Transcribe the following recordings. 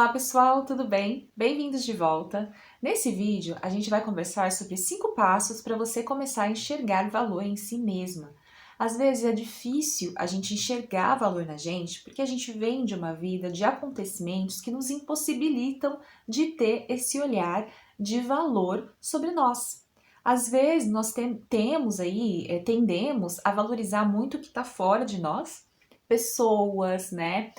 Olá pessoal, tudo bem? Bem-vindos de volta! Nesse vídeo a gente vai conversar sobre 5 passos para você começar a enxergar valor em si mesma. Às vezes é difícil a gente enxergar valor na gente porque a gente vem de uma vida de acontecimentos que nos impossibilitam de ter esse olhar de valor sobre nós. Às vezes nós tendemos a valorizar muito o que está fora de nós, pessoas, né?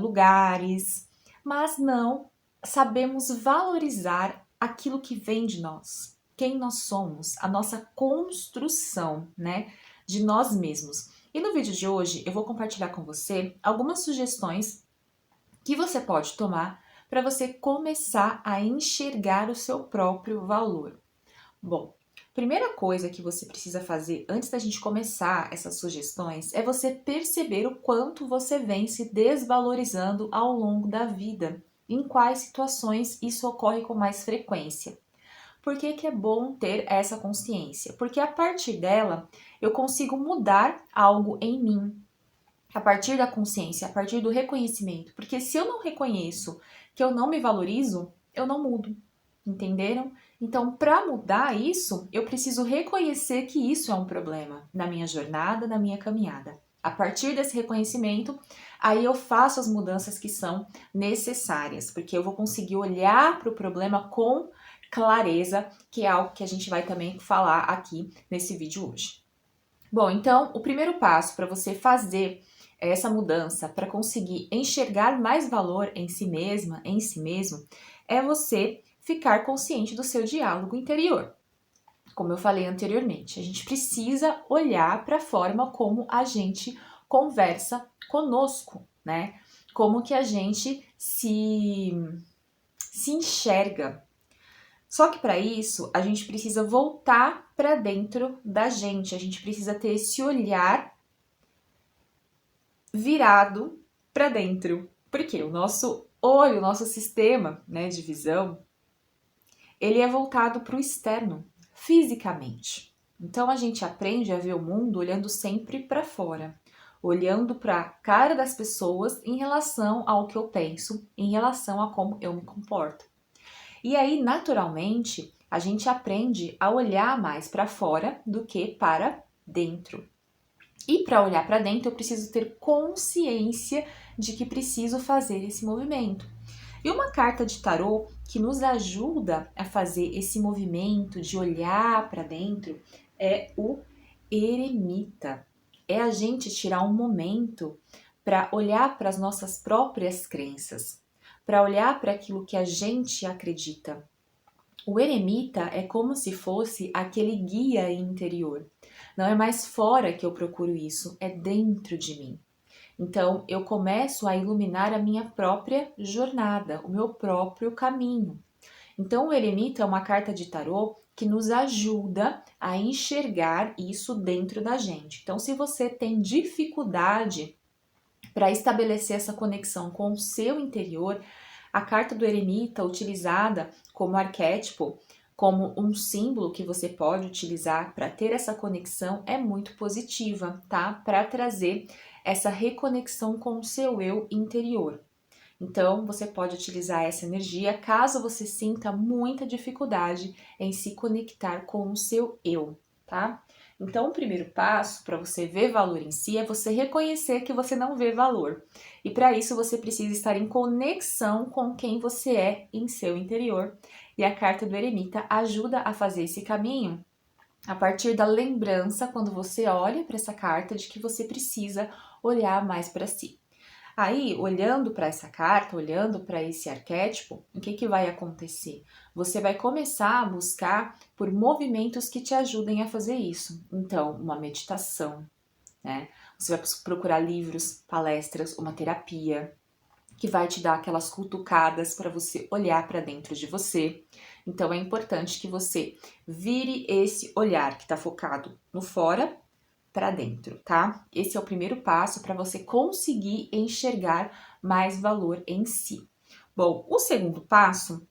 Lugares, mas não sabemos valorizar aquilo que vem de nós, quem nós somos, a nossa construção, né, de nós mesmos. E no vídeo de hoje eu vou compartilhar com você algumas sugestões que você pode tomar para você começar a enxergar o seu próprio valor. Bom, primeira coisa que você precisa fazer antes da gente começar essas sugestões é você perceber o quanto você vem se desvalorizando ao longo da vida, em quais situações isso ocorre com mais frequência. Por que que é bom ter essa consciência? Porque a partir dela eu consigo mudar algo em mim, a partir da consciência, a partir do reconhecimento. Porque se eu não reconheço que eu não me valorizo, eu não mudo. Entenderam? Então, para mudar isso, eu preciso reconhecer que isso é um problema na minha jornada, na minha caminhada. A partir desse reconhecimento, aí eu faço as mudanças que são necessárias, porque eu vou conseguir olhar para o problema com clareza, que é algo que a gente vai também falar aqui nesse vídeo hoje. Bom, então, o primeiro passo para você fazer essa mudança, para conseguir enxergar mais valor em si mesma, em si mesmo, é você ficar consciente do seu diálogo interior. Como eu falei anteriormente, a gente precisa olhar para a forma como a gente conversa conosco, né? Como que a gente se enxerga. Só que para isso, a gente precisa voltar para dentro da gente, a gente precisa ter esse olhar virado para dentro. Porque o nosso olho, o nosso sistema, né, de visão, ele é voltado para o externo, fisicamente. Então a gente aprende a ver o mundo olhando sempre para fora, olhando para a cara das pessoas em relação ao que eu penso, em relação a como eu me comporto. E aí, naturalmente, a gente aprende a olhar mais para fora do que para dentro. E para olhar para dentro, eu preciso ter consciência de que preciso fazer esse movimento. E uma carta de tarô que nos ajuda a fazer esse movimento de olhar para dentro é o Eremita. É a gente tirar um momento para olhar para as nossas próprias crenças, para olhar para aquilo que a gente acredita. O eremita é como se fosse aquele guia interior. Não é mais fora que eu procuro isso, é dentro de mim. Então, eu começo a iluminar a minha própria jornada, o meu próprio caminho. Então, o eremita é uma carta de tarô que nos ajuda a enxergar isso dentro da gente. Então, se você tem dificuldade para estabelecer essa conexão com o seu interior, a carta do eremita, utilizada como arquétipo, como um símbolo que você pode utilizar para ter essa conexão, é muito positiva, tá? Para trazer essa reconexão com o seu eu interior. Então, você pode utilizar essa energia caso você sinta muita dificuldade em se conectar com o seu eu, tá? Então, o primeiro passo para você ver valor em si é você reconhecer que você não vê valor. E para isso você precisa estar em conexão com quem você é em seu interior. E a carta do eremita ajuda a fazer esse caminho a partir da lembrança, quando você olha para essa carta, de que você precisa olhar mais para si. Aí, olhando para essa carta, olhando para esse arquétipo, o que vai acontecer? Você vai começar a buscar por movimentos que te ajudem a fazer isso. Então, uma meditação, né? Você vai procurar livros, palestras, uma terapia, que vai te dar aquelas cutucadas para você olhar para dentro de você. Então, é importante que você vire esse olhar que está focado no fora para dentro, tá? Esse é o primeiro passo para você conseguir enxergar mais valor em si. Bom, o segundo passo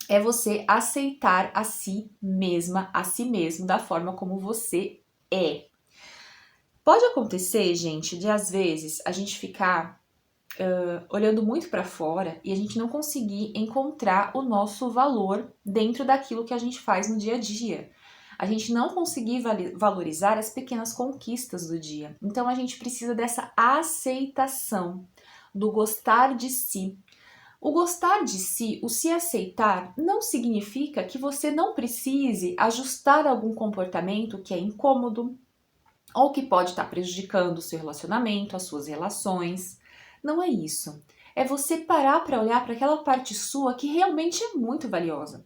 é você aceitar a si mesma, a si mesmo, da forma como você é. Pode acontecer, gente, de às vezes a gente ficar olhando muito para fora e a gente não conseguir encontrar o nosso valor dentro daquilo que a gente faz no dia a dia. A gente não conseguir valorizar as pequenas conquistas do dia. Então a gente precisa dessa aceitação, do gostar de si. O gostar de si, o se aceitar, não significa que você não precise ajustar algum comportamento que é incômodo ou que pode estar prejudicando o seu relacionamento, as suas relações. Não é isso. É você parar para olhar para aquela parte sua que realmente é muito valiosa.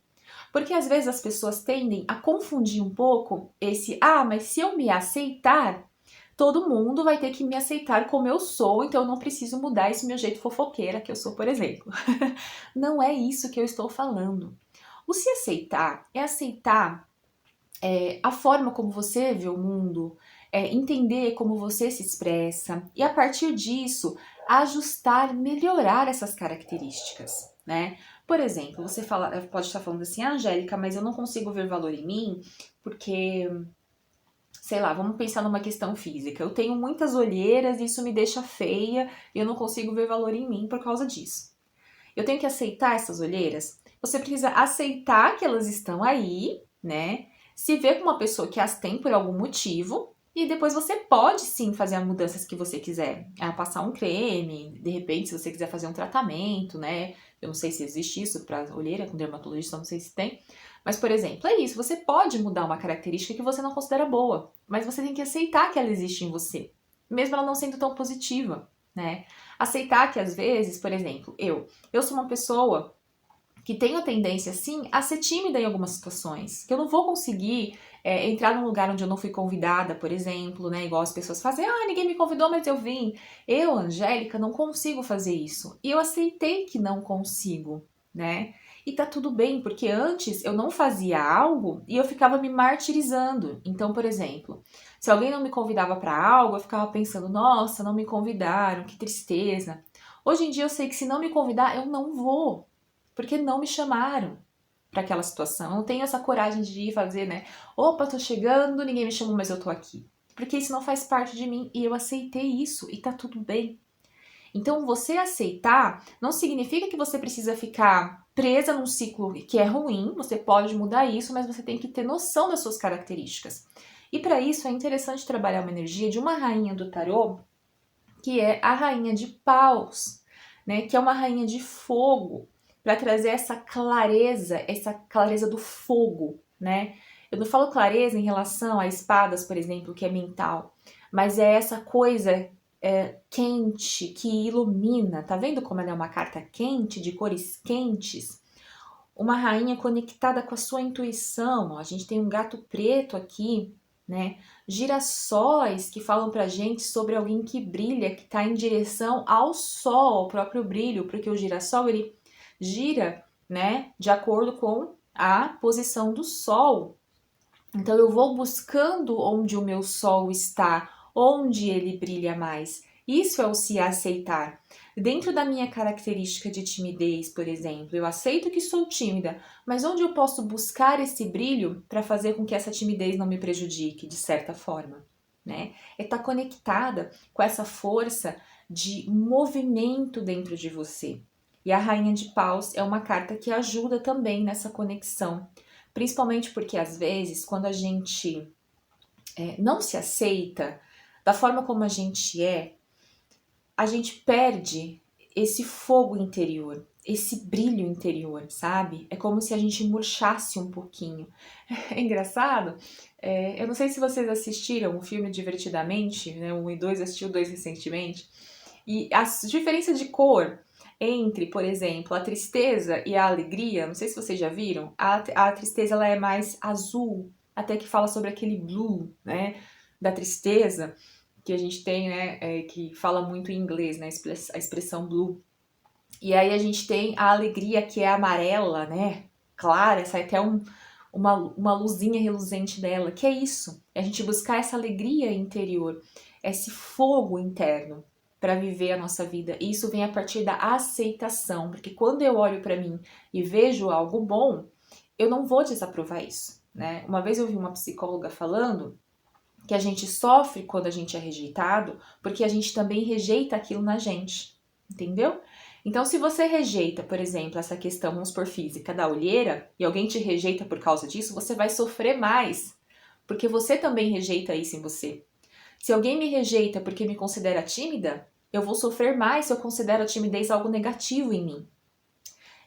Porque às vezes as pessoas tendem a confundir um pouco esse, mas se eu me aceitar, todo mundo vai ter que me aceitar como eu sou, então eu não preciso mudar esse meu jeito fofoqueira que eu sou, por exemplo. Não é isso que eu estou falando. O se aceitar é aceitar a forma como você vê o mundo, entender como você se expressa e a partir disso ajustar, melhorar essas características, né? Por exemplo, você pode estar falando assim, Angélica, mas eu não consigo ver valor em mim porque, sei lá, vamos pensar numa questão física. Eu tenho muitas olheiras e isso me deixa feia e eu não consigo ver valor em mim por causa disso. Eu tenho que aceitar essas olheiras? Você precisa aceitar que elas estão aí, né? Se ver como uma pessoa que as tem por algum motivo e depois você pode sim fazer as mudanças que você quiser. Passar um creme, de repente, se você quiser fazer um tratamento, né? Eu não sei se existe isso para olheira, com dermatologista, não sei se tem. Mas, por exemplo, é isso. Você pode mudar uma característica que você não considera boa, mas você tem que aceitar que ela existe em você, mesmo ela não sendo tão positiva, né? Aceitar que às vezes, por exemplo, eu sou uma pessoa que tenho a tendência, sim, a ser tímida em algumas situações. Que eu não vou conseguir entrar num lugar onde eu não fui convidada, por exemplo, né? Igual as pessoas fazem, ninguém me convidou, mas eu vim. Eu, Angélica, não consigo fazer isso. E eu aceitei que não consigo, né? E tá tudo bem, porque antes eu não fazia algo e eu ficava me martirizando. Então, por exemplo, se alguém não me convidava para algo, eu ficava pensando, nossa, não me convidaram, que tristeza. Hoje em dia eu sei que se não me convidar, eu não vou, porque não me chamaram para aquela situação. Eu não tenho essa coragem de ir fazer, né? Opa, tô chegando, ninguém me chamou, mas eu tô aqui. Porque isso não faz parte de mim e eu aceitei isso e tá tudo bem. Então, você aceitar não significa que você precisa ficar presa num ciclo que é ruim, você pode mudar isso, mas você tem que ter noção das suas características. E para isso é interessante trabalhar uma energia de uma rainha do tarô, que é a rainha de paus, né? Que é uma rainha de fogo, para trazer essa clareza do fogo, né? Eu não falo clareza em relação a espadas, por exemplo, que é mental, mas é essa coisa quente, que ilumina. Tá vendo como ela é uma carta quente, de cores quentes? Uma rainha conectada com a sua intuição. Ó, a gente tem um gato preto aqui, né? Girassóis que falam pra gente sobre alguém que brilha, que tá em direção ao sol, ao próprio brilho, porque o girassol ele gira, né, de acordo com a posição do sol. Então eu vou buscando onde o meu sol está, onde ele brilha mais. Isso é o se aceitar. Dentro da minha característica de timidez, por exemplo, eu aceito que sou tímida, mas onde eu posso buscar esse brilho para fazer com que essa timidez não me prejudique, de certa forma, né? É estar conectada com essa força de movimento dentro de você. E a Rainha de Paus é uma carta que ajuda também nessa conexão. Principalmente porque, às vezes, quando a gente não se aceita da forma como a gente perde esse fogo interior, esse brilho interior, sabe? É como se a gente murchasse um pouquinho. É engraçado. Eu não sei se vocês assistiram o filme Divertidamente, né? O 1 e 2, assistiu o 2 recentemente. E a diferença de cor entre, por exemplo, a tristeza e a alegria, não sei se vocês já viram, a tristeza ela é mais azul, até que fala sobre aquele blue, né, da tristeza, que a gente tem, né, que fala muito em inglês, né, a expressão blue. E aí a gente tem a alegria que é amarela, né, clara, sai até uma luzinha reluzente dela, que é isso, é a gente buscar essa alegria interior, esse fogo interno, para viver a nossa vida. E isso vem a partir da aceitação, porque quando eu olho para mim e vejo algo bom, eu não vou desaprovar isso, né? Uma vez eu vi uma psicóloga falando que a gente sofre quando a gente é rejeitado, porque a gente também rejeita aquilo na gente, entendeu? Então, se você rejeita, por exemplo, essa questão, vamos por física, da olheira, e alguém te rejeita por causa disso, você vai sofrer mais, porque você também rejeita isso em você. Se alguém me rejeita porque me considera tímida, eu vou sofrer mais se eu considero a timidez algo negativo em mim.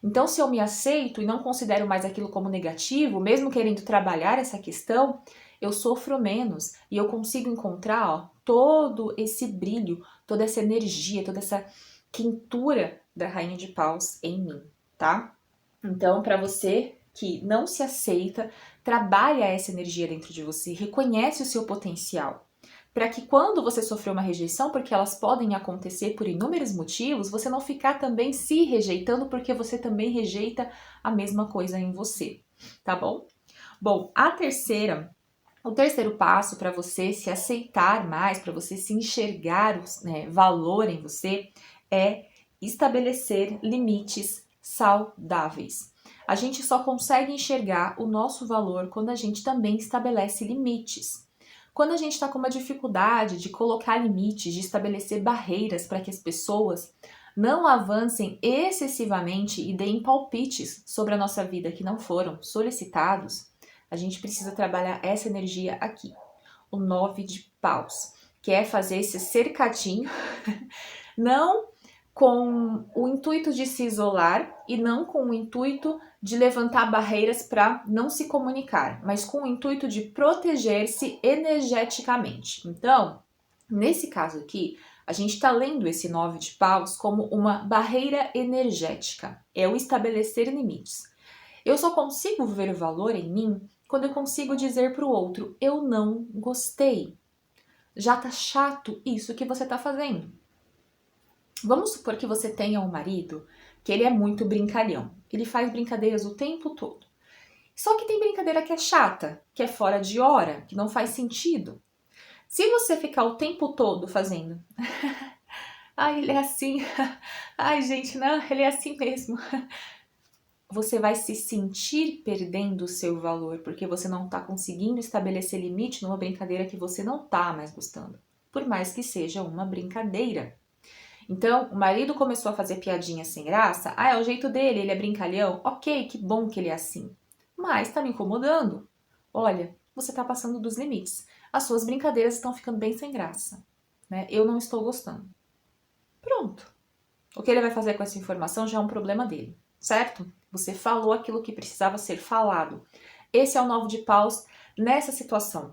Então, se eu me aceito e não considero mais aquilo como negativo, mesmo querendo trabalhar essa questão, eu sofro menos e eu consigo encontrar todo esse brilho, toda essa energia, toda essa quentura da Rainha de Paus em mim, tá? Então, para você que não se aceita, trabalha essa energia dentro de você, reconhece o seu potencial, para que quando você sofrer uma rejeição, porque elas podem acontecer por inúmeros motivos, você não ficar também se rejeitando porque você também rejeita a mesma coisa em você, tá bom? Bom, o terceiro passo para você se aceitar mais, para você se enxergar valor em você, é estabelecer limites saudáveis. A gente só consegue enxergar o nosso valor quando a gente também estabelece limites. Quando a gente está com uma dificuldade de colocar limites, de estabelecer barreiras para que as pessoas não avancem excessivamente e deem palpites sobre a nossa vida que não foram solicitados, a gente precisa trabalhar essa energia aqui, o 9 de paus, que é fazer esse cercadinho, não com o intuito de se isolar e não com o intuito de levantar barreiras para não se comunicar, mas com o intuito de proteger-se energeticamente. Então, nesse caso aqui, a gente está lendo esse 9 de paus como uma barreira energética, é o estabelecer limites. Eu só consigo ver o valor em mim quando eu consigo dizer para o outro, eu não gostei. Já tá chato isso que você tá fazendo. Vamos supor que você tenha um marido que ele é muito brincalhão. Ele faz brincadeiras o tempo todo. Só que tem brincadeira que é chata, que é fora de hora, que não faz sentido. Se você ficar o tempo todo fazendo, ai, ele é assim, ai, gente, não, ele é assim mesmo. Você vai se sentir perdendo o seu valor, porque você não está conseguindo estabelecer limite numa brincadeira que você não está mais gostando, por mais que seja uma brincadeira. Então, o marido começou a fazer piadinha sem graça. Ah, é o jeito dele, ele é brincalhão. Ok, que bom que ele é assim. Mas tá me incomodando. Olha, você tá passando dos limites. As suas brincadeiras estão ficando bem sem graça, né? Eu não estou gostando. Pronto. O que ele vai fazer com essa informação já é um problema dele, certo? Você falou aquilo que precisava ser falado. Esse é o 9 de paus nessa situação.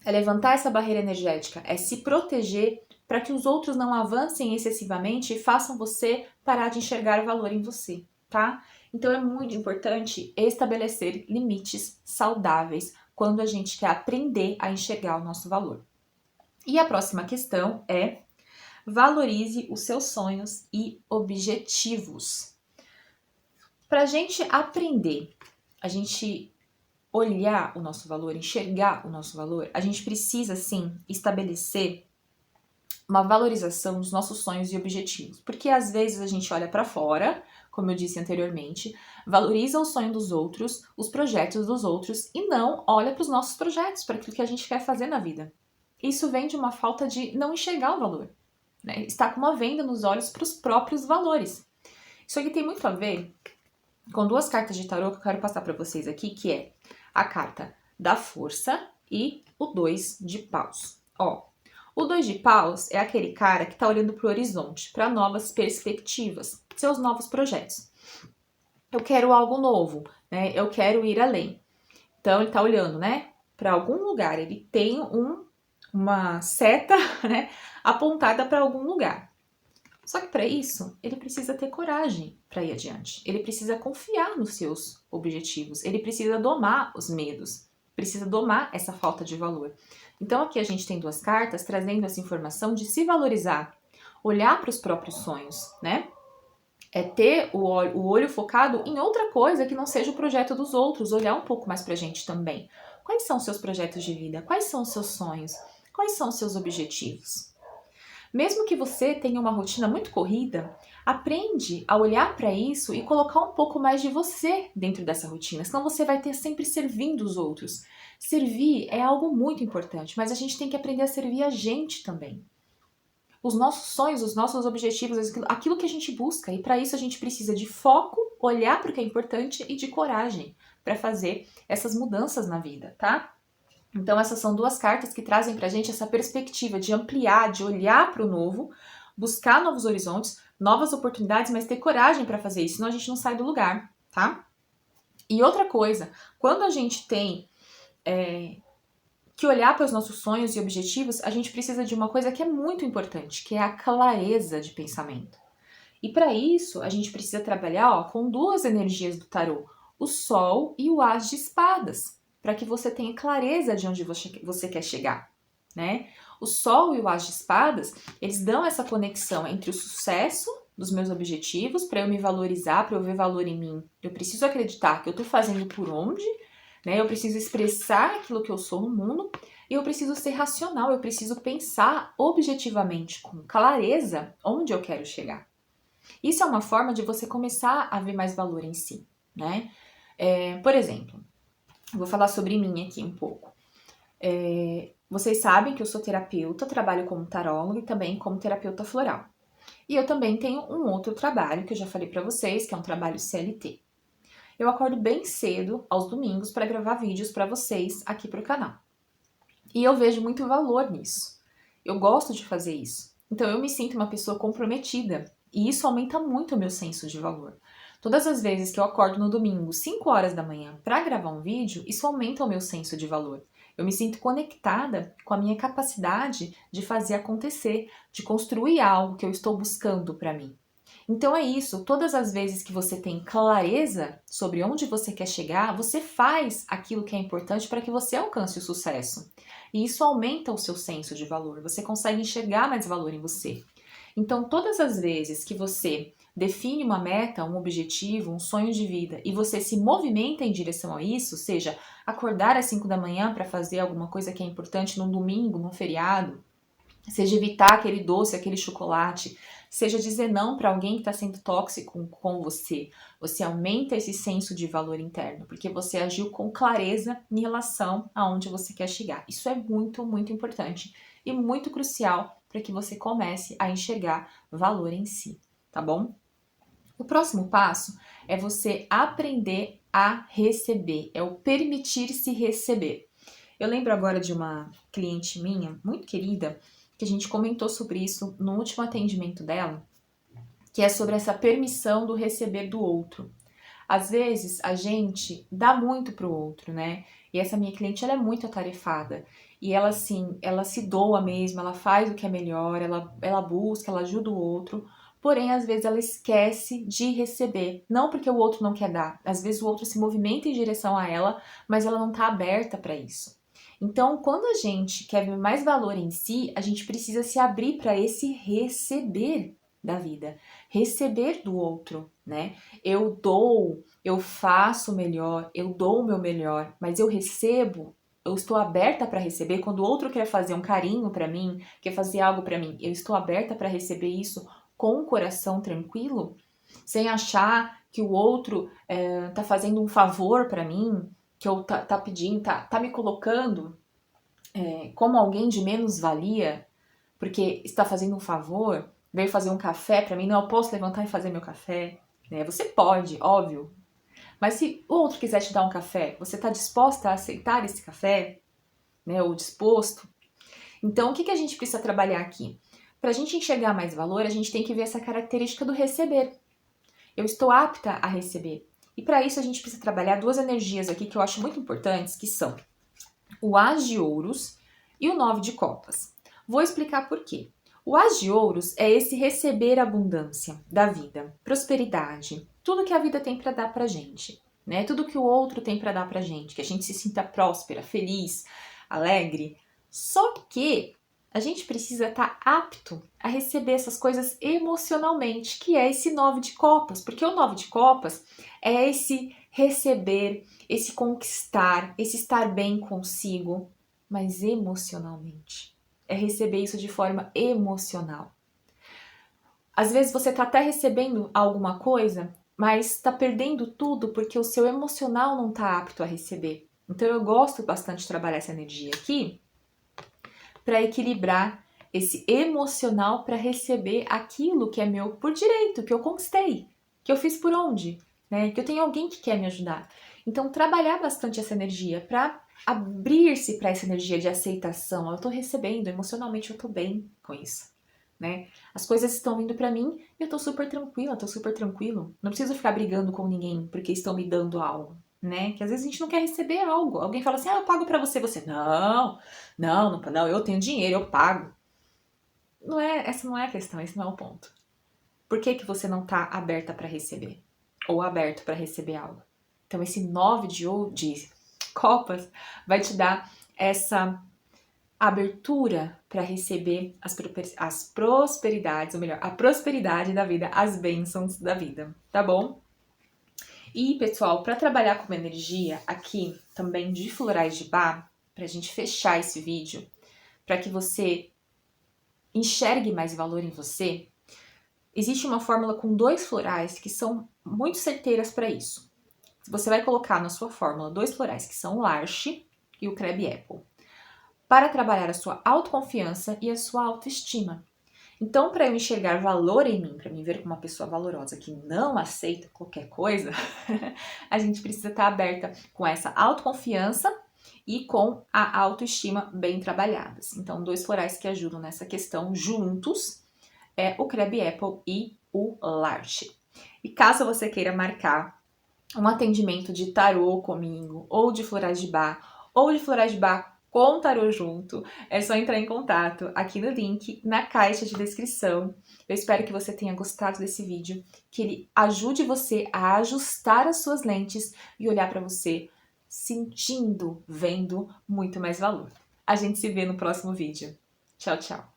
É levantar essa barreira energética, é se proteger para que os outros não avancem excessivamente e façam você parar de enxergar valor em você, tá? Então é muito importante estabelecer limites saudáveis quando a gente quer aprender a enxergar o nosso valor. E a próxima questão é: valorize os seus sonhos e objetivos. Para a gente aprender, a gente olhar o nosso valor, enxergar o nosso valor, a gente precisa sim estabelecer uma valorização dos nossos sonhos e objetivos, porque às vezes a gente olha para fora, como eu disse anteriormente, valoriza o sonho dos outros, os projetos dos outros e não olha para os nossos projetos, para aquilo que a gente quer fazer na vida. Isso vem de uma falta de não enxergar o valor, né? Está com uma venda nos olhos para os próprios valores. Isso aqui tem muito a ver com duas cartas de tarô que eu quero passar para vocês aqui, que é a carta da força e o 2 de paus. Ó, o 2 de paus é aquele cara que está olhando para o horizonte, para novas perspectivas, seus novos projetos. Eu quero algo novo, né? Eu quero ir além. Então ele está olhando, né, para algum lugar. Ele tem uma seta, né, apontada para algum lugar. Só que para isso, ele precisa ter coragem para ir adiante. Ele precisa confiar nos seus objetivos. Ele precisa domar os medos. Precisa domar essa falta de valor. Então aqui a gente tem duas cartas trazendo essa informação de se valorizar, olhar para os próprios sonhos, né? É ter o olho focado em outra coisa que não seja o projeto dos outros, olhar um pouco mais pra gente também. Quais são os seus projetos de vida? Quais são os seus sonhos? Quais são os seus objetivos? Mesmo que você tenha uma rotina muito corrida, aprende a olhar para isso e colocar um pouco mais de você dentro dessa rotina, senão você vai ter sempre servindo os outros. Servir é algo muito importante, mas a gente tem que aprender a servir a gente também. os nossos sonhos, os nossos objetivos, aquilo que a gente busca. E para isso a gente precisa de foco, olhar para o que é importante e de coragem para fazer essas mudanças na vida, tá? Então essas são duas cartas que trazem pra gente essa perspectiva de ampliar, de olhar para o novo, buscar novos horizontes, novas oportunidades, mas ter coragem para fazer isso, senão a gente não sai do lugar, tá? E outra coisa, quando a gente tem que olhar para os nossos sonhos e objetivos, a gente precisa de uma coisa que é muito importante, que é a clareza de pensamento. E para isso, a gente precisa trabalhar com duas energias do tarô, o Sol e o As de Espadas, para que você tenha clareza de onde você quer chegar, né? O Sol e o As de Espadas, eles dão essa conexão entre o sucesso dos meus objetivos, para eu me valorizar, para eu ver valor em mim. Eu preciso acreditar que eu estou fazendo por onde, né? Eu preciso expressar aquilo que eu sou no mundo e eu preciso ser racional, eu preciso pensar objetivamente, com clareza, onde eu quero chegar. Isso é uma forma de você começar a ver mais valor em si, né? Por exemplo, eu vou falar sobre mim aqui um pouco. Vocês sabem que eu sou terapeuta, trabalho como taróloga e também como terapeuta floral. E eu também tenho um outro trabalho que eu já falei pra vocês, que é um trabalho CLT. Eu acordo bem cedo, aos domingos, para gravar vídeos para vocês aqui pro canal. E eu vejo muito valor nisso. Eu gosto de fazer isso. Então eu me sinto uma pessoa comprometida. E isso aumenta muito o meu senso de valor. Todas as vezes que eu acordo no domingo, 5 horas da manhã, para gravar um vídeo, isso aumenta o meu senso de valor. Eu me sinto conectada com a minha capacidade de fazer acontecer, de construir algo que eu estou buscando para mim. Então é isso, todas as vezes que você tem clareza sobre onde você quer chegar, você faz aquilo que é importante para que você alcance o sucesso. E isso aumenta o seu senso de valor, você consegue enxergar mais valor em você. Então, todas as vezes que você define uma meta, um objetivo, um sonho de vida e você se movimenta em direção a isso, seja acordar às 5 da manhã para fazer alguma coisa que é importante num domingo, num feriado, seja evitar aquele doce, aquele chocolate, seja dizer não para alguém que está sendo tóxico com você. Você aumenta esse senso de valor interno, porque você agiu com clareza em relação aonde você quer chegar. Isso é muito, muito importante e muito crucial para que você comece a enxergar valor em si, tá bom? O próximo passo é você aprender a receber, é o permitir-se receber. Eu lembro agora de uma cliente minha, muito querida, que a gente comentou sobre isso no último atendimento dela, que é sobre essa permissão do receber do outro. Às vezes a gente dá muito pro outro, né? E essa minha cliente, ela é muito atarefada. E ela, assim, ela se doa mesmo, ela faz o que é melhor, ela busca, ela ajuda o outro. Porém, às vezes ela esquece de receber. Não porque o outro não quer dar. Às vezes o outro se movimenta em direção a ela, mas ela não tá aberta para isso. Então, quando a gente quer ver mais valor em si, a gente precisa se abrir para esse receber da vida, receber do outro, né? Eu dou, eu faço o melhor, eu dou o meu melhor, mas eu recebo, eu estou aberta para receber. Quando o outro quer fazer um carinho para mim, quer fazer algo para mim, eu estou aberta para receber isso com o coração tranquilo, sem achar que o outro tá fazendo um favor para mim, que eu tá pedindo, tá me colocando como alguém de menos valia, porque está fazendo um favor, veio fazer um café para mim, não, eu posso levantar e fazer meu café, né? Você pode, óbvio. Mas se o outro quiser te dar um café, você está disposta a aceitar esse café, né? Ou disposto? Então, o que a gente precisa trabalhar aqui? Para a gente enxergar mais valor, a gente tem que ver essa característica do receber. Eu estou apta a receber. E para isso a gente precisa trabalhar duas energias aqui que eu acho muito importantes, que são o As de Ouros e o 9 de Copas. Vou explicar por quê. O As de Ouros é esse receber abundância da vida, prosperidade, tudo que a vida tem para dar pra gente, né? Tudo que o outro tem para dar pra gente, que a gente se sinta próspera, feliz, alegre. Só que a gente precisa estar apto a receber essas coisas emocionalmente, que é esse 9 de Copas, porque o 9 de Copas é esse receber, esse conquistar, esse estar bem consigo, mas emocionalmente. É receber isso de forma emocional. Às vezes você está até recebendo alguma coisa, mas está perdendo tudo porque o seu emocional não está apto a receber. Então eu gosto bastante de trabalhar essa energia aqui para equilibrar esse emocional para receber aquilo que é meu por direito, que eu conquistei, que eu fiz por onde, né? Que eu tenho alguém que quer me ajudar. Então, trabalhar bastante essa energia para abrir-se para essa energia de aceitação. Eu tô recebendo, emocionalmente eu tô bem com isso, né? As coisas estão vindo para mim e eu tô super tranquila, tô super tranquilo. Não preciso ficar brigando com ninguém porque estão me dando algo, né? Que às vezes a gente não quer receber algo. Alguém fala assim: "Ah, eu pago para você". Você: "Não, eu tenho dinheiro, eu pago". Não é, essa não é a questão, esse não é o ponto. Por que que você não tá aberta para receber? Ou aberto para receber algo? Então esse 9 de copas vai te dar essa abertura para receber as prosperidades, ou melhor, a prosperidade da vida, as bênçãos da vida, tá bom? E, pessoal, para trabalhar com uma energia aqui também de florais de Bach, pra gente fechar esse vídeo, para que você enxergue mais valor em você, existe uma fórmula com 2 florais que são muito certeiras para isso. Você vai colocar na sua fórmula 2 florais que são o Larche e o Crab Apple, para trabalhar a sua autoconfiança e a sua autoestima. Então, para eu enxergar valor em mim, para me ver como uma pessoa valorosa que não aceita qualquer coisa, a gente precisa estar aberta com essa autoconfiança e com a autoestima bem trabalhadas. Então, 2 florais que ajudam nessa questão juntos é o Crab Apple e o Larche. E caso você queira marcar um atendimento de tarô comigo, ou de florais de Bach, ou de florais de Bach com tarô junto, é só entrar em contato aqui no link, na caixa de descrição. Eu espero que você tenha gostado desse vídeo, que ele ajude você a ajustar as suas lentes e olhar para você sentindo, vendo muito mais valor. A gente se vê no próximo vídeo. Tchau, tchau!